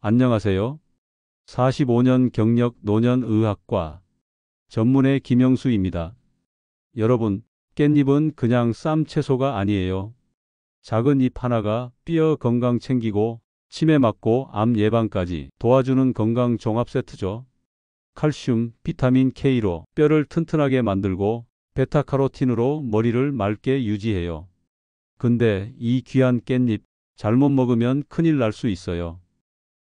안녕하세요. 45년 경력 노년의학과 전문의 김영수입니다. 여러분, 깻잎은 그냥 쌈 채소가 아니에요. 작은 잎 하나가 뼈 건강 챙기고 치매 막고 암 예방까지 도와주는 건강 종합 세트죠. 칼슘, 비타민 K로 뼈를 튼튼하게 만들고 베타카로틴으로 머리를 맑게 유지해요. 근데 이 귀한 깻잎 잘못 먹으면 큰일 날 수 있어요.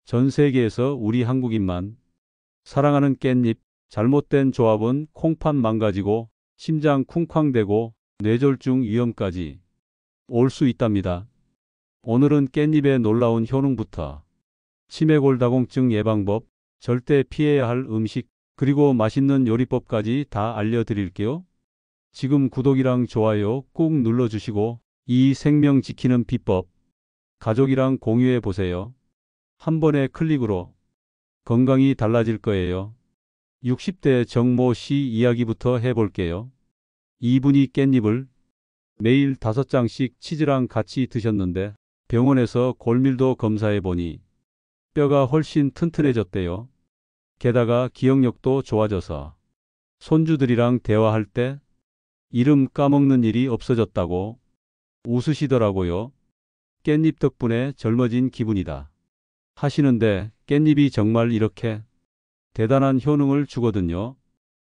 전 세계에서 우리 한국인만 사랑하는 깻잎, 잘못된 조합은 콩팥 망가지고 심장 쿵쾅대고 뇌졸중 위험까지 올 수 있답니다. 오늘은 깻잎의 놀라운 효능부터 치매골다공증 예방법, 절대 피해야 할 음식, 그리고 맛있는 요리법까지 다 알려드릴게요. 지금 구독이랑 좋아요 꾹 눌러주시고 이 생명 지키는 비법 가족이랑 공유해 보세요. 한 번의 클릭으로 건강이 달라질 거예요. 60대 정모 씨 이야기부터 해볼게요. 이분이 깻잎을 매일 5장씩 치즈랑 같이 드셨는데 병원에서 골밀도 검사해 보니 뼈가 훨씬 튼튼해졌대요. 게다가 기억력도 좋아져서 손주들이랑 대화할 때 이름 까먹는 일이 없어졌다고 웃으시더라고요. 깻잎 덕분에 젊어진 기분이다 하시는데 깻잎이 정말 이렇게 대단한 효능을 주거든요.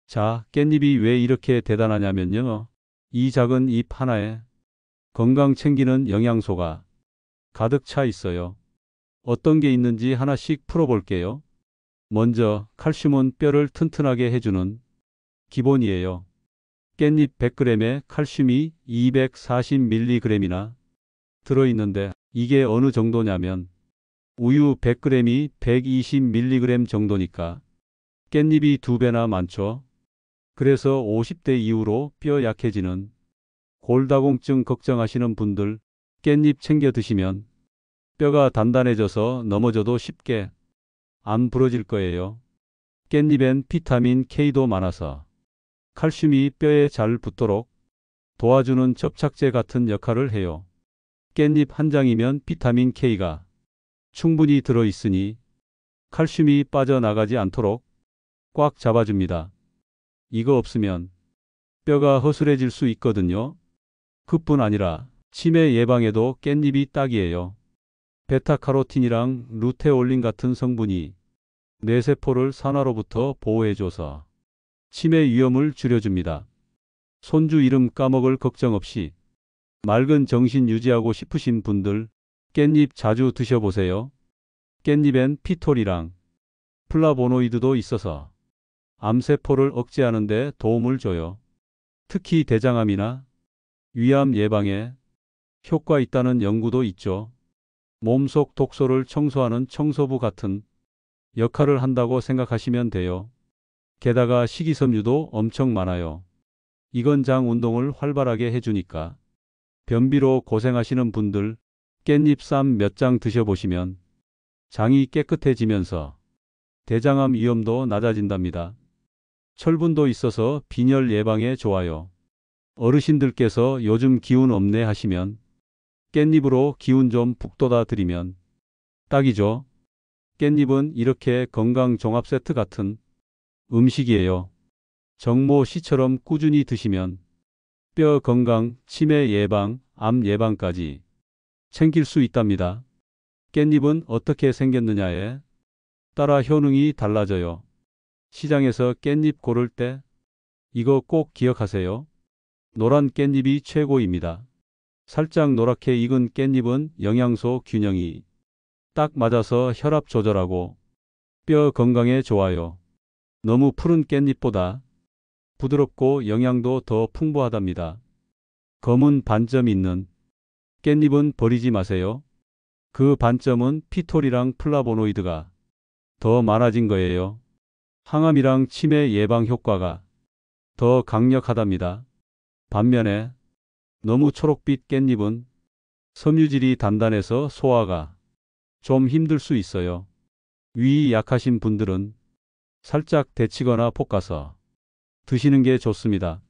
자, 깻잎이 왜 이렇게 대단하냐면요. 이 작은 잎 하나에 건강 챙기는 영양소가 가득 차 있어요. 어떤 게 있는지 하나씩 풀어볼게요. 먼저 칼슘은 뼈를 튼튼하게 해주는 기본이에요. 깻잎 100g에 칼슘이 240mg이나 들어있는데 이게 어느 정도냐면 우유 100g이 120mg 정도니까 깻잎이 2배나 많죠. 그래서 50대 이후로 뼈 약해지는 골다공증 걱정하시는 분들 깻잎 챙겨 드시면 뼈가 단단해져서 넘어져도 쉽게 안 부러질 거예요. 깻잎엔 비타민 K도 많아서 칼슘이 뼈에 잘 붙도록 도와주는 접착제 같은 역할을 해요. 깻잎 한 장이면 비타민 K가 충분히 들어있으니 칼슘이 빠져나가지 않도록 꽉 잡아줍니다. 이거 없으면 뼈가 허술해질 수 있거든요. 그뿐 아니라 치매 예방에도 깻잎이 딱이에요. 베타카로틴이랑 루테올린 같은 성분이 뇌세포를 산화로부터 보호해줘서 치매 위험을 줄여줍니다. 손주 이름 까먹을 걱정 없이 맑은 정신 유지하고 싶으신 분들 깻잎 자주 드셔보세요. 깻잎엔 피톨이랑 플라보노이드도 있어서 암세포를 억제하는 데 도움을 줘요. 특히 대장암이나 위암 예방에 효과 있다는 연구도 있죠. 몸속 독소를 청소하는 청소부 같은 역할을 한다고 생각하시면 돼요. 게다가 식이섬유도 엄청 많아요. 이건 장 운동을 활발하게 해주니까 변비로 고생하시는 분들 깻잎 쌈 몇 장 드셔보시면 장이 깨끗해지면서 대장암 위험도 낮아진답니다. 철분도 있어서 빈혈 예방에 좋아요. 어르신들께서 요즘 기운 없네 하시면 깻잎으로 기운 좀 북돋아 드리면 딱이죠. 깻잎은 이렇게 건강 종합 세트 같은 음식이에요. 정모 씨처럼 꾸준히 드시면 뼈 건강, 치매 예방, 암 예방까지 챙길 수 있답니다. 깻잎은 어떻게 생겼느냐에 따라 효능이 달라져요. 시장에서 깻잎 고를 때 이거 꼭 기억하세요. 노란 깻잎이 최고입니다. 살짝 노랗게 익은 깻잎은 영양소 균형이 딱 맞아서 혈압 조절하고 뼈 건강에 좋아요. 너무 푸른 깻잎보다 부드럽고 영양도 더 풍부하답니다. 검은 반점 있는 깻잎은 버리지 마세요. 그 반점은 피톨이랑 플라보노이드가 더 많아진 거예요. 항암이랑 치매 예방 효과가 더 강력하답니다. 반면에 너무 초록빛 깻잎은 섬유질이 단단해서 소화가 좀 힘들 수 있어요. 위이 약하신 분들은 살짝 데치거나 볶아서 드시는 게 좋습니다.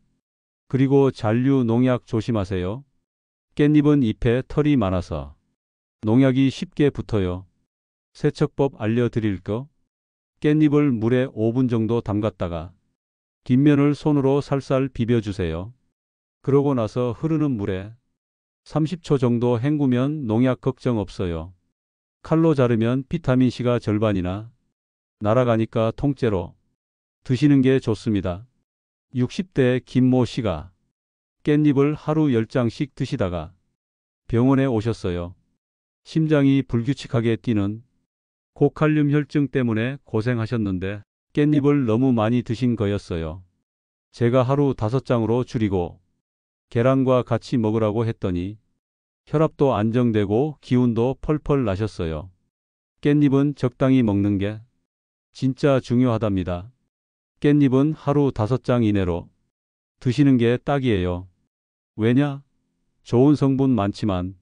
그리고 잔류 농약 조심하세요. 깻잎은 잎에 털이 많아서 농약이 쉽게 붙어요. 세척법 알려드릴까? 깻잎을 물에 5분 정도 담갔다가 뒷면을 손으로 살살 비벼주세요. 그러고 나서 흐르는 물에 30초 정도 헹구면 농약 걱정 없어요. 칼로 자르면 비타민C가 절반이나 날아가니까 통째로 드시는 게 좋습니다. 60대 김모 씨가 깻잎을 하루 10장씩 드시다가 병원에 오셨어요. 심장이 불규칙하게 뛰는 고칼륨 혈증 때문에 고생하셨는데 깻잎을 너무 많이 드신 거였어요. 제가 하루 5장으로 줄이고 계란과 같이 먹으라고 했더니 혈압도 안정되고 기운도 펄펄 나셨어요. 깻잎은 적당히 먹는 게 진짜 중요하답니다. 깻잎은 하루 5장 이내로 드시는 게 딱이에요. 왜냐? 좋은 성분 많지만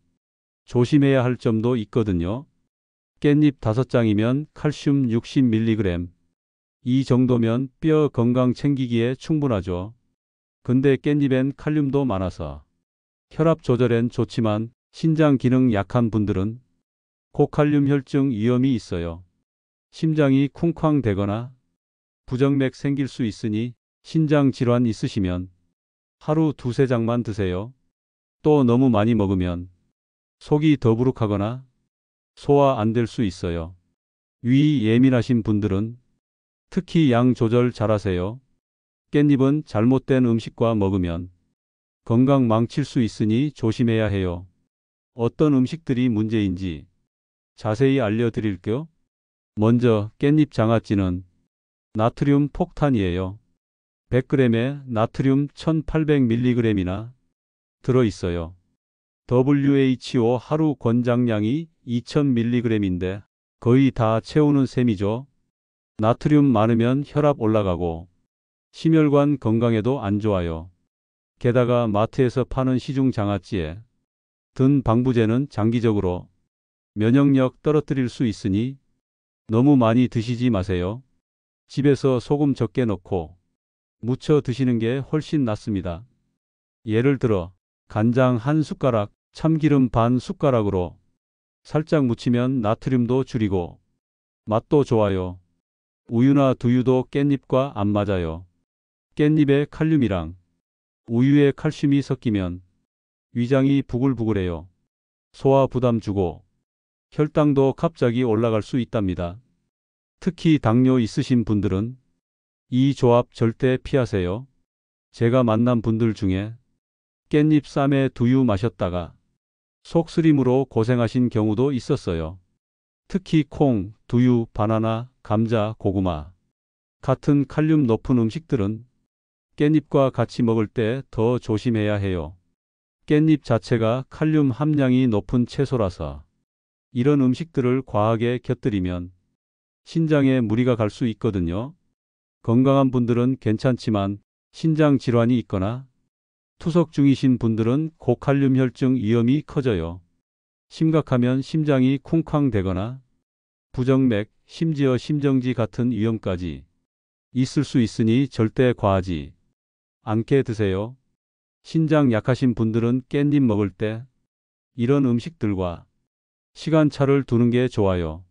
조심해야 할 점도 있거든요. 깻잎 5장이면 칼슘 60mg. 이 정도면 뼈 건강 챙기기에 충분하죠. 근데 깻잎엔 칼륨도 많아서 혈압 조절엔 좋지만 신장 기능 약한 분들은 고칼륨 혈증 위험이 있어요. 심장이 쿵쾅대거나 부정맥 생길 수 있으니 신장 질환 있으시면 하루 2~3장만 드세요. 또 너무 많이 먹으면 속이 더부룩하거나 소화 안 될 수 있어요. 위 예민하신 분들은 특히 양 조절 잘하세요. 깻잎은 잘못된 음식과 먹으면 건강 망칠 수 있으니 조심해야 해요. 어떤 음식들이 문제인지 자세히 알려드릴게요. 먼저 깻잎 장아찌는 나트륨 폭탄이에요. 100g에 나트륨 1800mg이나 들어있어요. WHO 하루 권장량이 2000mg인데 거의 다 채우는 셈이죠. 나트륨 많으면 혈압 올라가고 심혈관 건강에도 안 좋아요. 게다가 마트에서 파는 시중 장아찌에 든 방부제는 장기적으로 면역력 떨어뜨릴 수 있으니 너무 많이 드시지 마세요. 집에서 소금 적게 넣고 무쳐 드시는 게 훨씬 낫습니다. 예를 들어 간장 1숟가락, 참기름 반 숟가락으로 살짝 무치면 나트륨도 줄이고 맛도 좋아요. 우유나 두유도 깻잎과 안 맞아요. 깻잎에 칼륨이랑 우유에 칼슘이 섞이면 위장이 부글부글해요. 소화 부담 주고 혈당도 갑자기 올라갈 수 있답니다. 특히 당뇨 있으신 분들은 이 조합 절대 피하세요. 제가 만난 분들 중에 깻잎 쌈에 두유 마셨다가 속쓰림으로 고생하신 경우도 있었어요. 특히 콩, 두유, 바나나, 감자, 고구마 같은 칼륨 높은 음식들은 깻잎과 같이 먹을 때 더 조심해야 해요. 깻잎 자체가 칼륨 함량이 높은 채소라서 이런 음식들을 과하게 곁들이면 신장에 무리가 갈 수 있거든요. 건강한 분들은 괜찮지만 신장 질환이 있거나 투석 중이신 분들은 고칼륨 혈증 위험이 커져요. 심각하면 심장이 쿵쾅대거나 부정맥, 심지어 심정지 같은 위험까지 있을 수 있으니 절대 과하지 않게 드세요. 신장 약하신 분들은 깻잎 먹을 때 이런 음식들과 시간차를 두는 게 좋아요.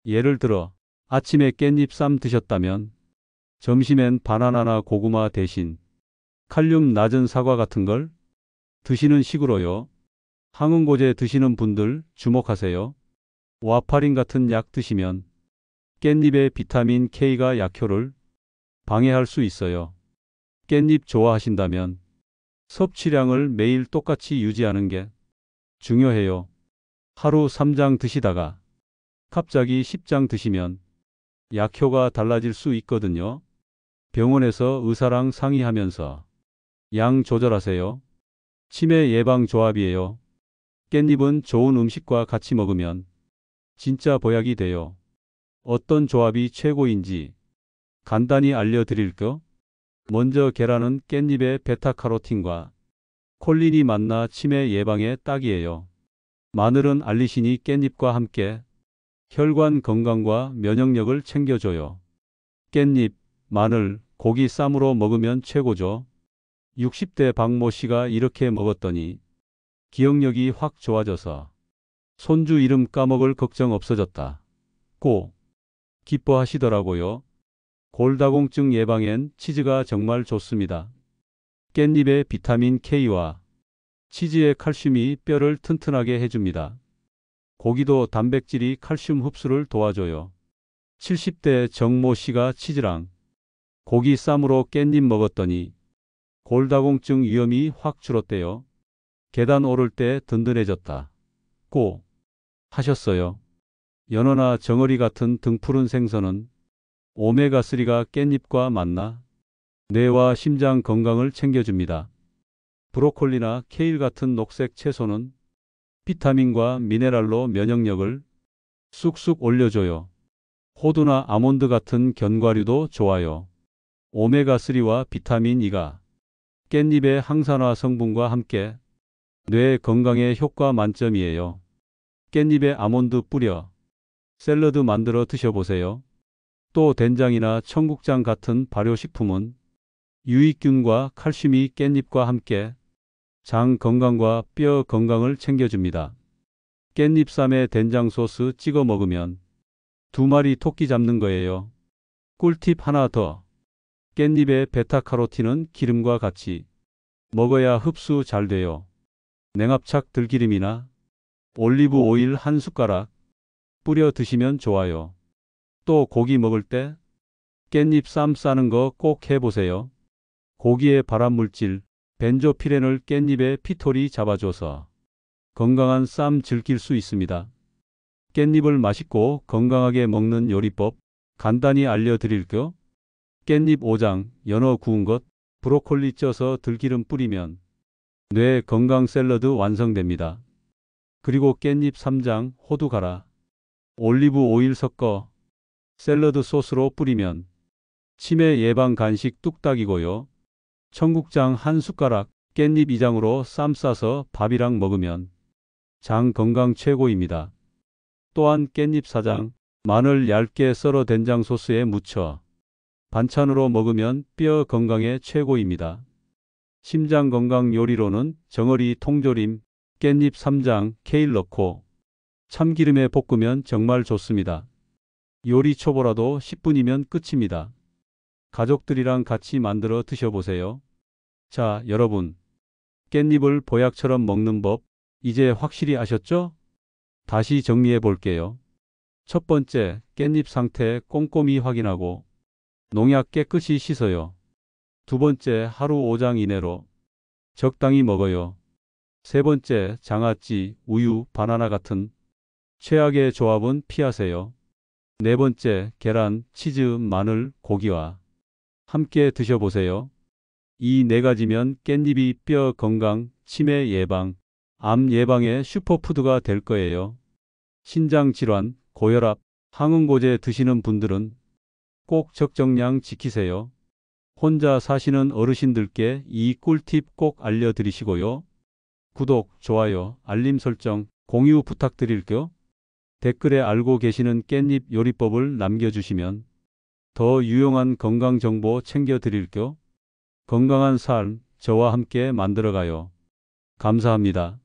예를 들어 아침에 깻잎 쌈 드셨다면 점심엔 바나나나 고구마 대신 칼륨 낮은 사과 같은 걸 드시는 식으로요. 항응고제 드시는 분들 주목하세요. 와파린 같은 약 드시면 깻잎의 비타민 K가 약효를 방해할 수 있어요. 깻잎 좋아하신다면 섭취량을 매일 똑같이 유지하는 게 중요해요. 하루 3장 드시다가 갑자기 10장 드시면 약효가 달라질 수 있거든요. 병원에서 의사랑 상의하면서 양 조절하세요. 치매 예방 조합이에요. 깻잎은 좋은 음식과 같이 먹으면 진짜 보약이 돼요. 어떤 조합이 최고인지 간단히 알려드릴게요. 먼저 계란은 깻잎에 베타카로틴과 콜린이 만나 치매 예방에 딱이에요. 마늘은 알리신이 깻잎과 함께 혈관 건강과 면역력을 챙겨줘요. 깻잎, 마늘, 고기 쌈으로 먹으면 최고죠. 60대 박모 씨가 이렇게 먹었더니 기억력이 확 좋아져서 손주 이름 까먹을 걱정 없어졌다. 고 기뻐하시더라고요. 골다공증 예방엔 치즈가 정말 좋습니다. 깻잎의 비타민 K와 치즈의 칼슘이 뼈를 튼튼하게 해줍니다. 고기도 단백질이 칼슘 흡수를 도와줘요. 70대 정모 씨가 치즈랑 고기 쌈으로 깻잎 먹었더니 골다공증 위험이 확 줄었대요. 계단 오를 때 든든해졌다. 고 하셨어요. 연어나 정어리 같은 등푸른 생선은 오메가3가 깻잎과 만나 뇌와 심장 건강을 챙겨줍니다. 브로콜리나 케일 같은 녹색 채소는 비타민과 미네랄로 면역력을 쑥쑥 올려줘요. 호두나 아몬드 같은 견과류도 좋아요. 오메가3와 비타민 E가 깻잎의 항산화 성분과 함께 뇌 건강에 효과 만점이에요. 깻잎에 아몬드 뿌려 샐러드 만들어 드셔보세요. 또 된장이나 청국장 같은 발효식품은 유익균과 칼슘이 깻잎과 함께 장 건강과 뼈 건강을 챙겨줍니다. 깻잎쌈에 된장 소스 찍어 먹으면 2마리 토끼 잡는 거예요. 꿀팁 하나 더. 깻잎의 베타카로틴은 기름과 같이 먹어야 흡수 잘 돼요. 냉합착 들기름이나 올리브 오일 한 숟가락 뿌려 드시면 좋아요. 또 고기 먹을 때 깻잎 쌈 싸는 거 꼭 해보세요. 고기의 발암물질 벤조피렌을 깻잎의 피톨이 잡아줘서 건강한 쌈 즐길 수 있습니다. 깻잎을 맛있고 건강하게 먹는 요리법 간단히 알려드릴게요. 깻잎 5장, 연어 구운 것, 브로콜리 쪄서 들기름 뿌리면 뇌 건강 샐러드 완성됩니다. 그리고 깻잎 3장, 호두 갈아 올리브 오일 섞어 샐러드 소스로 뿌리면 치매 예방 간식 뚝딱이고요. 청국장 한 숟가락, 깻잎 2장으로 쌈 싸서 밥이랑 먹으면 장 건강 최고입니다. 또한 깻잎 4장, 마늘 얇게 썰어 된장 소스에 묻혀 반찬으로 먹으면 뼈 건강에 최고입니다. 심장 건강 요리로는 정어리 통조림, 깻잎 3장, 케일 넣고 참기름에 볶으면 정말 좋습니다. 요리 초보라도 10분이면 끝입니다. 가족들이랑 같이 만들어 드셔보세요. 자, 여러분. 깻잎을 보약처럼 먹는 법 이제 확실히 아셨죠? 다시 정리해 볼게요. 첫 번째, 깻잎 상태 꼼꼼히 확인하고 농약 깨끗이 씻어요. 두 번째, 하루 5장 이내로 적당히 먹어요. 세 번째, 장아찌, 우유, 바나나 같은 최악의 조합은 피하세요. 네 번째, 계란, 치즈, 마늘, 고기와 함께 드셔보세요. 이 네 가지면 깻잎이 뼈 건강, 치매 예방, 암 예방의 슈퍼푸드가 될 거예요. 신장 질환, 고혈압, 항응고제 드시는 분들은 꼭 적정량 지키세요. 혼자 사시는 어르신들께 이 꿀팁 꼭 알려드리시고요. 구독, 좋아요, 알림 설정, 공유 부탁드릴게요. 댓글에 알고 계시는 깻잎 요리법을 남겨주시면 더 유용한 건강 정보 챙겨드릴게요. 건강한 삶, 저와 함께 만들어가요. 감사합니다.